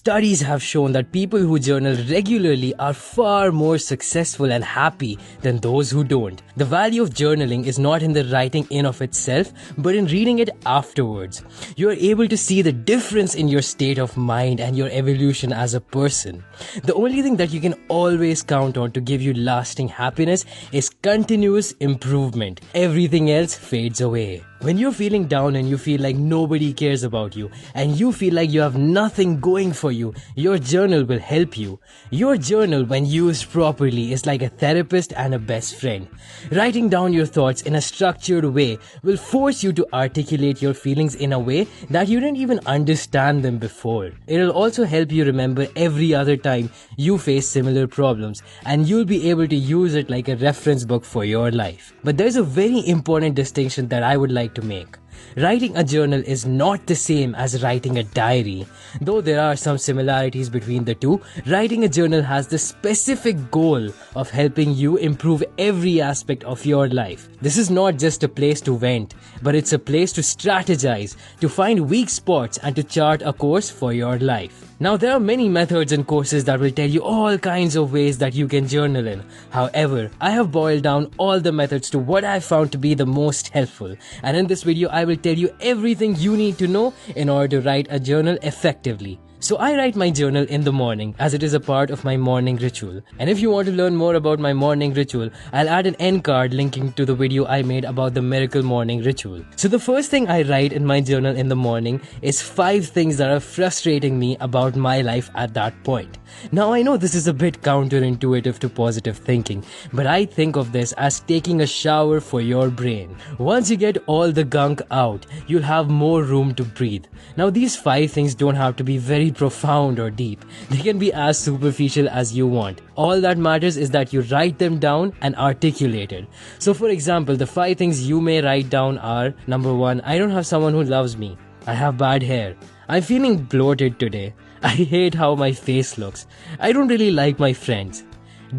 Studies have shown that people who journal regularly are far more successful and happy than those who don't. The value of journaling is not in the writing in of itself, but in reading it afterwards. You are able to see the difference in your state of mind and your evolution as a person. The only thing that you can always count on to give you lasting happiness is continuous improvement. Everything else fades away. When you're feeling down and you feel like nobody cares about you and you feel like you have nothing going for you, your journal will help you. Your journal, when used properly, is like a therapist and a best friend. Writing down your thoughts in a structured way will force you to articulate your feelings in a way that you didn't even understand them before. It'll also help you remember every other time you face similar problems, and you'll be able to use it like a reference book for your life. But there's a very important distinction that I would like to make. Writing a journal is not the same as writing a diary. Though there are some similarities between the two, writing a journal has the specific goal of helping you improve every aspect of your life. This is not just a place to vent, but it's a place to strategize, to find weak spots and to chart a course for your life. Now, there are many methods and courses that will tell you all kinds of ways that you can journal in. However, I have boiled down all the methods to what I found to be the most helpful. And in this video, I will tell you everything you need to know in order to write a journal effectively. So I write my journal in the morning as it is a part of my morning ritual. And if you want to learn more about my morning ritual, I'll add an end card linking to the video I made about the miracle morning ritual. So the first thing I write in my journal in the morning is 5 things that are frustrating me about my life at that point. Now I know this is a bit counterintuitive to positive thinking, but I think of this as taking a shower for your brain. Once you get all the gunk out, you'll have more room to breathe. Now these 5 things don't have to be very profound or deep. They can be as superficial as you want. All that matters is that you write them down and articulate it. So for example, the 5 things you may write down are: number 1, I don't have someone who loves me. I have bad hair. I'm feeling bloated today. I hate how my face looks. I don't really like my friends.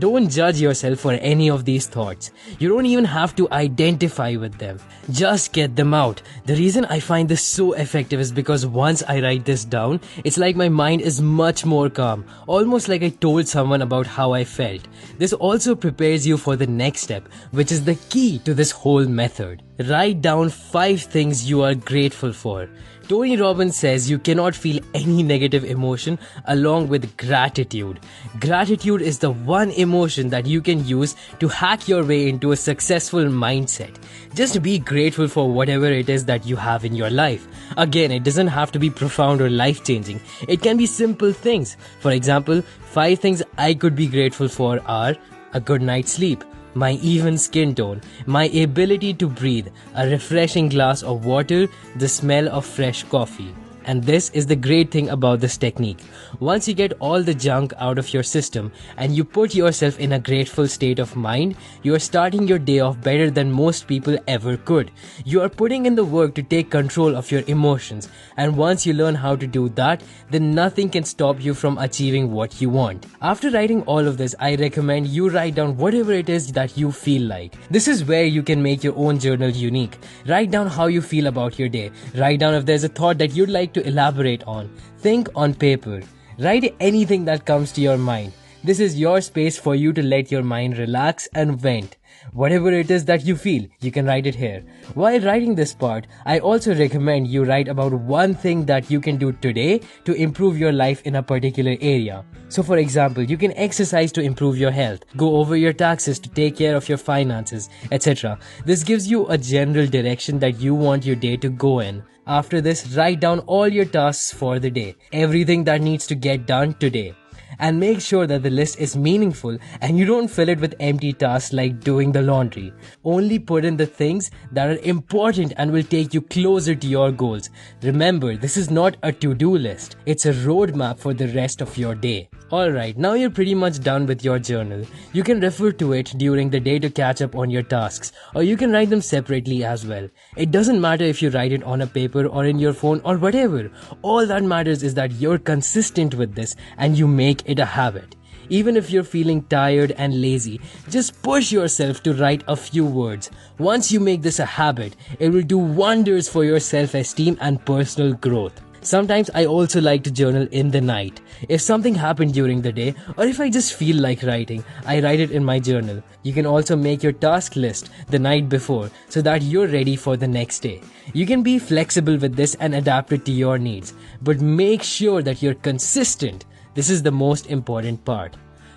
Don't judge yourself for any of these thoughts. You don't even have to identify with them. Just get them out. The reason I find this so effective is because once I write this down, it's like my mind is much more calm, almost like I told someone about how I felt. This also prepares you for the next step, which is the key to this whole method. Write down 5 things you are grateful for. Tony Robbins says you cannot feel any negative emotion along with gratitude. Gratitude is the one emotion that you can use to hack your way into a successful mindset. Just be grateful for whatever it is that you have in your life. Again, it doesn't have to be profound or life-changing. It can be simple things. For example, 5 things I could be grateful for are: a good night's sleep, my even skin tone, my ability to breathe, a refreshing glass of water, the smell of fresh coffee. And this is the great thing about this technique. Once you get all the junk out of your system and you put yourself in a grateful state of mind, you are starting your day off better than most people ever could. You are putting in the work to take control of your emotions, and once you learn how to do that, then nothing can stop you from achieving what you want. After writing all of this, I recommend you write down whatever it is that you feel like. This is where you can make your own journal unique. Write down how you feel about your day. Write down if there's a thought that you'd like to elaborate on. Think on paper. Write anything that comes to your mind. This is your space for you to let your mind relax and vent. Whatever it is that you feel, you can write it here. While writing this part, I also recommend you write about one thing that you can do today to improve your life in a particular area. So for example, you can exercise to improve your health, go over your taxes to take care of your finances, etc. This gives you a general direction that you want your day to go in. After this, write down all your tasks for the day, everything that needs to get done today. And make sure that the list is meaningful and you don't fill it with empty tasks like doing the laundry. Only put in the things that are important and will take you closer to your goals. Remember, this is not a to-do list. It's a roadmap for the rest of your day. Alright, now you're pretty much done with your journal. You can refer to it during the day to catch up on your tasks, or you can write them separately as well. It doesn't matter if you write it on a paper or in your phone or whatever. All that matters is that you're consistent with this and you make it a habit. Even if you're feeling tired and lazy, just push yourself to write a few words. Once you make this a habit, it will do wonders for your self-esteem and personal growth. Sometimes I also like to journal in the night. If something happened during the day, or if I just feel like writing, I write it in my journal. You can also make your task list the night before so that you're ready for the next day. You can be flexible with this and adapt it to your needs, but make sure that you're consistent. This is the most important part.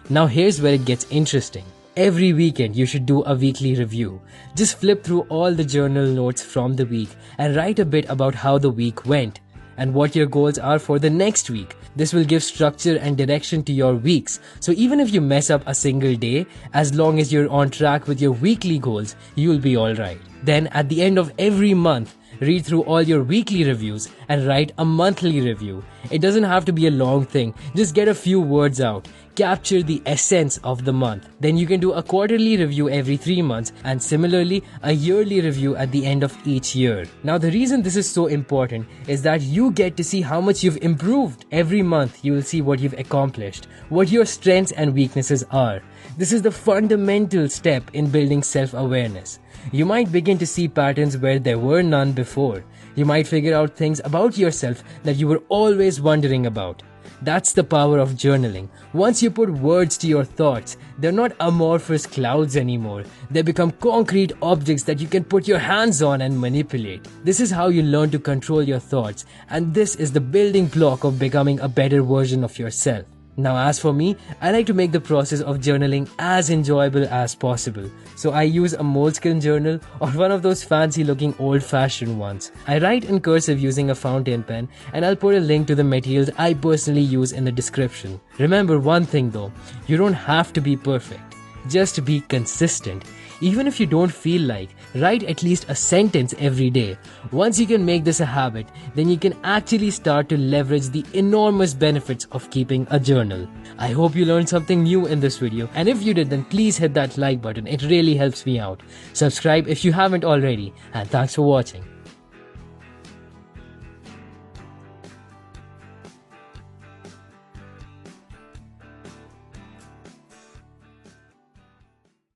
Now here's where it gets interesting. Every weekend you should do a weekly review. Just flip through all the journal notes from the week and write a bit about how the week went and what your goals are for the next week. This will give structure and direction to your weeks. So even if you mess up a single day, as long as you're on track with your weekly goals, you'll be alright. Then at the end of every month, read through all your weekly reviews and write a monthly review. It doesn't have to be a long thing, just get a few words out. Capture the essence of the month. Then you can do a quarterly review every 3 months and similarly a yearly review at the end of each year. Now the reason this is so important is that you get to see how much you've improved. Every month you will see what you've accomplished, what your strengths and weaknesses are. This is the fundamental step in building self-awareness. You might begin to see patterns where there were none before. You might figure out things about yourself that you were always wondering about. That's the power of journaling. Once you put words to your thoughts, they're not amorphous clouds anymore. They become concrete objects that you can put your hands on and manipulate. This is how you learn to control your thoughts, and this is the building block of becoming a better version of yourself. Now as for me, I like to make the process of journaling as enjoyable as possible. So I use a Moleskine journal or one of those fancy looking old-fashioned ones. I write in cursive using a fountain pen, and I'll put a link to the materials I personally use in the description. Remember one thing though, you don't have to be perfect. Just be consistent. Even if you don't feel like, write at least a sentence every day. Once you can make this a habit, then you can actually start to leverage the enormous benefits of keeping a journal. I hope you learned something new in this video, and if you did, then please hit that like button. It really helps me out. Subscribe if you haven't already, and thanks for watching.